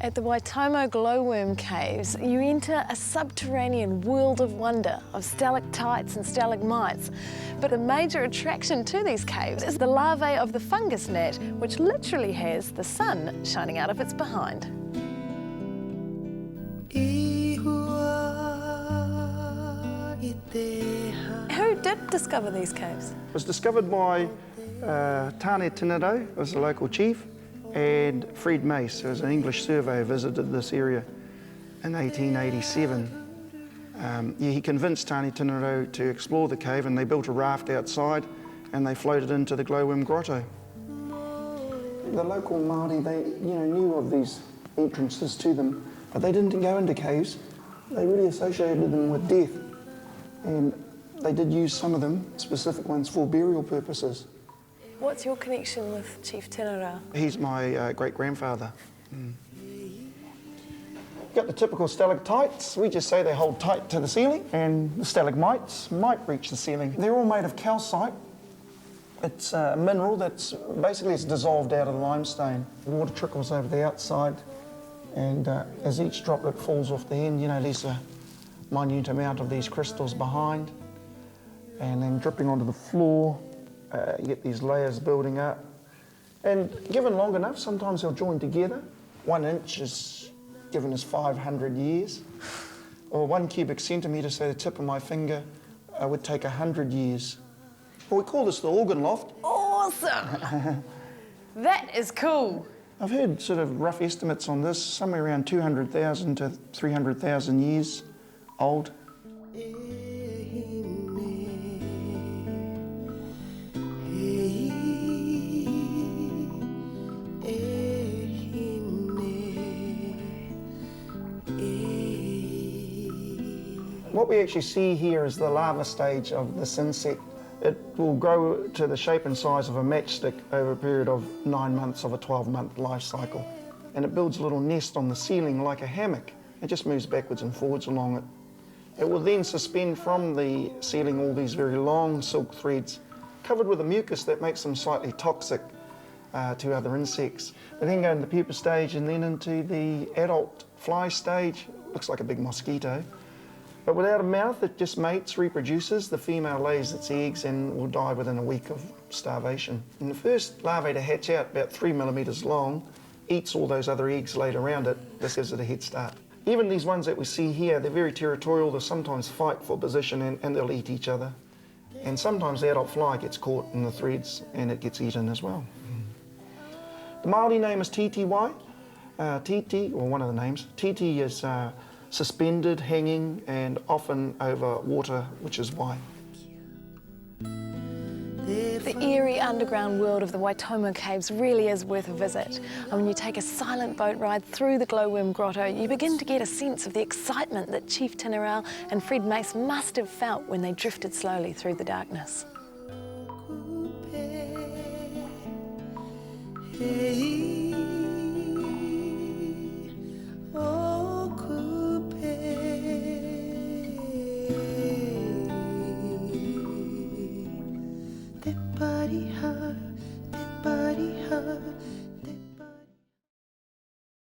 At the Waitomo glowworm caves, you enter a subterranean world of wonder of stalactites and stalagmites. But a major attraction to these caves is the larvae of the fungus gnat, which literally has the sun shining out of its behind. Who did discover these caves? It was discovered by Tane Tinado, who was a local chief, and Fred Mace, who was an English surveyor, visited this area in 1887. He convinced Tane Tinado to explore the cave, and they built a raft outside and they floated into the glowworm grotto. The local Māori, they knew of these entrances to them, but they didn't go into caves. They really associated them with death, and they did use some of them, specific ones, for burial purposes. What's your connection with Chief Tinara? He's my great-grandfather. Got the typical stalactites. We just say they hold tight to the ceiling, and the stalagmites might reach the ceiling. They're all made of calcite. It's a mineral that's basically it's dissolved out of the limestone. The water trickles over the outside, and as each droplet falls off the end, there's a minute amount of these crystals behind, and then dripping onto the floor. You get these layers building up, and given long enough, sometimes they'll join together. 1 inch is given as 500 years, or 1 cubic centimetre, say the tip of my finger, would take 100 years. Well, we call this the organ loft. Awesome! That is cool. I've heard sort of rough estimates on this, somewhere around 200,000 to 300,000 years old. What we actually see here is the larva stage of this insect. It will grow to the shape and size of a matchstick over a period of 9 months of a 12-month life cycle. And it builds a little nest on the ceiling like a hammock. It just moves backwards and forwards along it. It will then suspend from the ceiling all these very long silk threads covered with a mucus that makes them slightly toxic to other insects. They then go into the pupa stage and then into the adult fly stage. Looks like a big mosquito. But without a mouth, it just mates, reproduces. The female lays its eggs and will die within a week of starvation. And the first larvae to hatch out, about 3 millimetres long, eats all those other eggs laid around it. This gives it a head start. Even these ones that we see here, they're very territorial. They'll sometimes fight for position and they'll eat each other. And sometimes the adult fly gets caught in the threads and it gets eaten as well. The Māori name is TTY. Titi, or one of the names. Titi is suspended, hanging, and often over water, which is why. The eerie underground world of the Waitomo caves really is worth a visit. And when you take a silent boat ride through the glowworm grotto, you begin to get a sense of the excitement that Chief Tinarau and Fred Mace must have felt when they drifted slowly through the darkness.